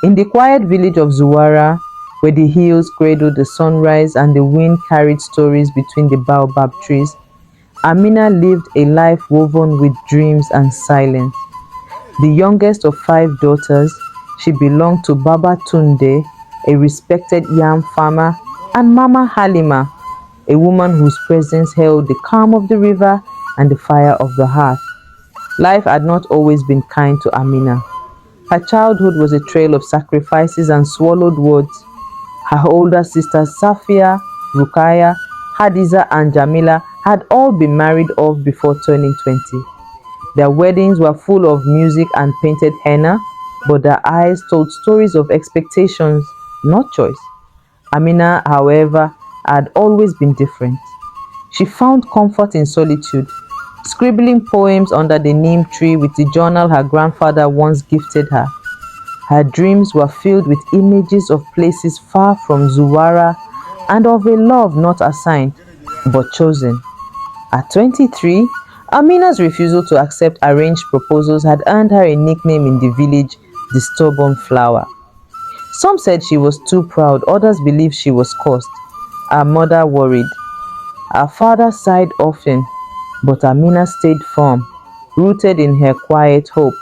In the quiet village of Zuwara, where the hills cradled the sunrise and the wind carried stories between the baobab trees, Amina lived a life woven with dreams and silence. The youngest of 5 daughters, she belonged to Baba Tunde, a respected yam farmer, and Mama Halima, a woman whose presence held the calm of the river and the fire of the hearth. Life had not always been kind to Amina. Her childhood was a trail of sacrifices and swallowed words. Her older sisters Safia, Rukaya, Hadiza, and Jamila had all been married off before turning 20. Their weddings were full of music and painted henna, but their eyes told stories of expectations, not choice. Amina, however, had always been different. She found comfort in solitude, scribbling poems under the neem tree with the journal her grandfather once gifted her. Her dreams were filled with images of places far from Zuwara and of a love not assigned, but chosen. At 23, Amina's refusal to accept arranged proposals had earned her a nickname in the village, the stubborn flower. Some said she was too proud, others believed she was cursed. Her mother worried. Her father sighed often, but Amina stayed firm, rooted in her quiet hope.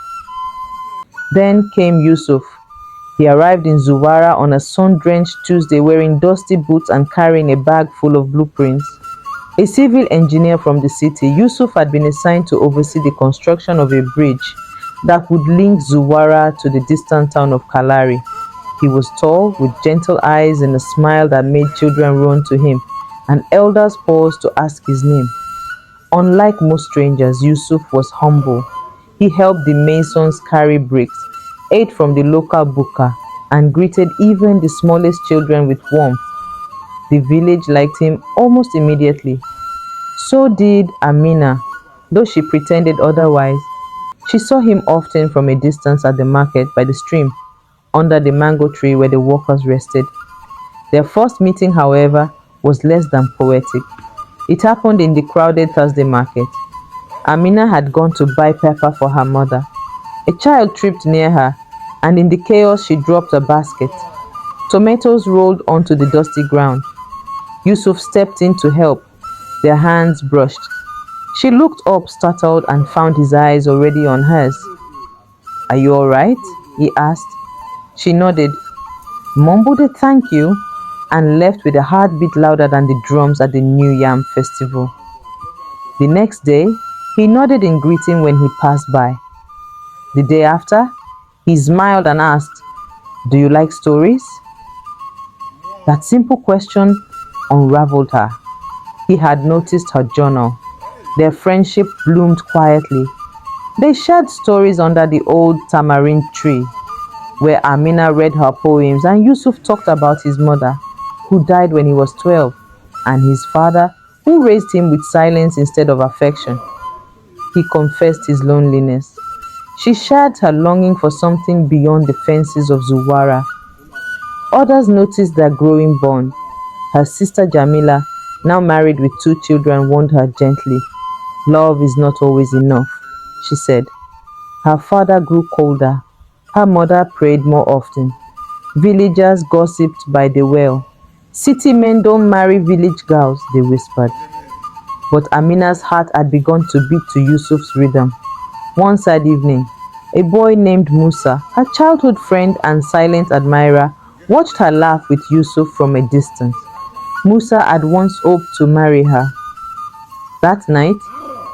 Then came Yusuf. He arrived in Zuwara on a sun-drenched Tuesday wearing dusty boots and carrying a bag full of blueprints. A civil engineer from the city, Yusuf had been assigned to oversee the construction of a bridge that would link Zuwara to the distant town of Kalari. He was tall, with gentle eyes and a smile that made children run to him, and elders paused to ask his name. Unlike most strangers, Yusuf was humble. He helped the masons carry bricks, ate from the local buka, and greeted even the smallest children with warmth. The village liked him almost immediately. So did Amina, though she pretended otherwise. She saw him often from a distance at the market by the stream, under the mango tree where the workers rested. Their first meeting, however, was less than poetic. It happened in the crowded Thursday market. Amina had gone to buy pepper for her mother. A child tripped near her, and in the chaos she dropped a basket. Tomatoes rolled onto the dusty ground. Yusuf stepped in to help. Their hands brushed. She looked up startled and found his eyes already on hers. "Are you all right?" he asked. She nodded, mumbled a thank you, and left with a heartbeat louder than the drums at the New Yam festival. The next day, he nodded in greeting when he passed by. The day after, he smiled and asked, "Do you like stories?" That simple question unraveled her. He had noticed her journal. Their friendship bloomed quietly. They shared stories under the old tamarind tree, where Amina read her poems and Yusuf talked about his mother, who died when he was 12, and his father, who raised him with silence instead of affection. He confessed his loneliness. She shared her longing for something beyond the fences of Zuwara. Others noticed their growing bond. Her sister Jamila, now married with 2 children, warned her gently. "Love is not always enough," she said. Her father grew colder. Her mother prayed more often. Villagers gossiped by the well. "City men don't marry village girls," they whispered. But Amina's heart had begun to beat to Yusuf's rhythm. One sad evening, a boy named Musa, her childhood friend and silent admirer, watched her laugh with Yusuf from a distance. Musa had once hoped to marry her. That night,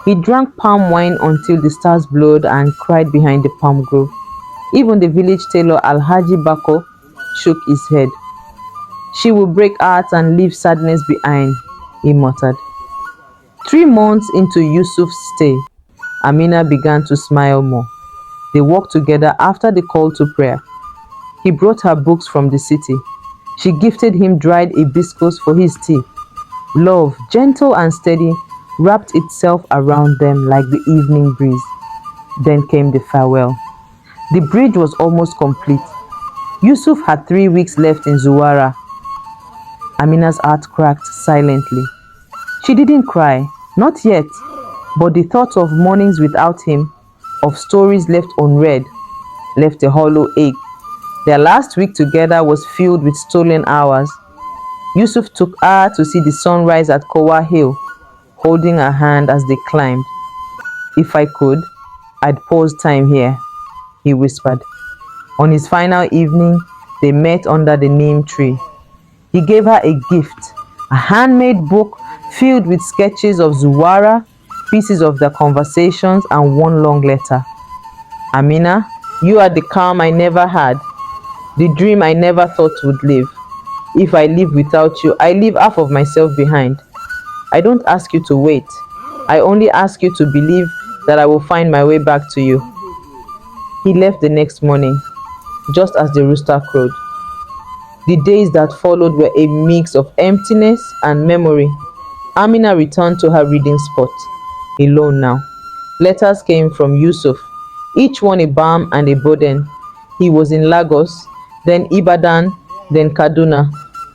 he drank palm wine until the stars glowed and cried behind the palm grove. Even the village tailor Alhaji Bako shook his head. "She will break hearts and leave sadness behind," he muttered. 3 months into Yusuf's stay, Amina began to smile more. They walked together after the call to prayer. He brought her books from the city. She gifted him dried hibiscus for his tea. Love, gentle and steady, wrapped itself around them like the evening breeze. Then came the farewell. The bridge was almost complete. Yusuf had 3 weeks left in Zuwara. Amina's heart cracked silently. She didn't cry, not yet, but the thought of mornings without him, of stories left unread, left a hollow ache. Their last week together was filled with stolen hours. Yusuf took her to see the sunrise at Kowa Hill, holding her hand as they climbed. "If I could, I'd pause time here," he whispered. On his final evening, they met under the neem tree. He gave her a gift, a handmade book filled with sketches of Zuwara, pieces of their conversations, and one long letter. "Amina, you are the calm I never had, the dream I never thought would live. If I live without you, I leave half of myself behind. I don't ask you to wait. I only ask you to believe that I will find my way back to you." He left the next morning, just as the rooster crowed. The days that followed were a mix of emptiness and memory. Amina returned to her reading spot, alone now. Letters came from Yusuf, each one a balm and a burden. He was in Lagos, then Ibadan, then Kaduna.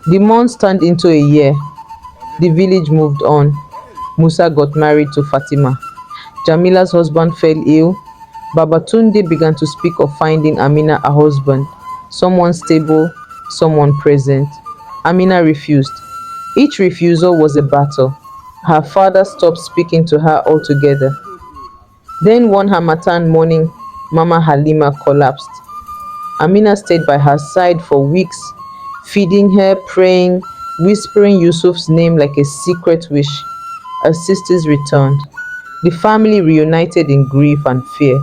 The months turned into a year. The village moved on. Musa got married to Fatima. Jamila's husband fell ill. Babatunde began to speak of finding Amina a husband, someone stable, someone present. Amina refused. Each refusal was a battle. Her father stopped speaking to her altogether. Then one Harmattan morning, Mama Halima collapsed. Amina stayed by her side for weeks, feeding her, praying, whispering Yusuf's name like a secret wish. Her sisters returned. The family reunited in grief and fear.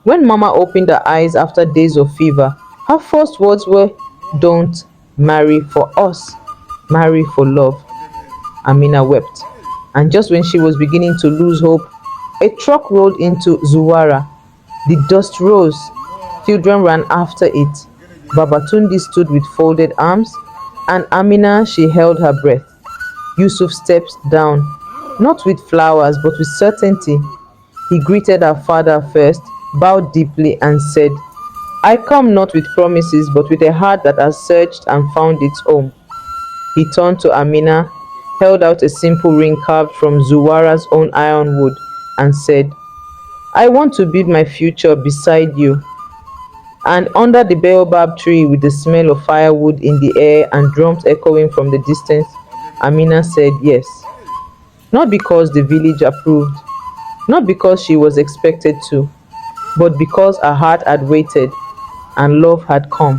When Mama opened her eyes after days of fever, her first words were, "Don't marry for us, marry for love." Amina wept. And just when she was beginning to lose hope, a truck rolled into Zuwara. The dust rose. Children ran after it. Babatundi stood with folded arms, and Amina, she held her breath. Yusuf stepped down, not with flowers, but with certainty. He greeted her father first, bowed deeply, and said, "I come not with promises, but with a heart that has searched and found its home." He turned to Amina, held out a simple ring carved from Zuwara's own ironwood, and said, "I want to build my future beside you." And under the baobab tree, with the smell of firewood in the air and drums echoing from the distance, Amina said yes. Not because the village approved, not because she was expected to, but because her heart had waited and love had come.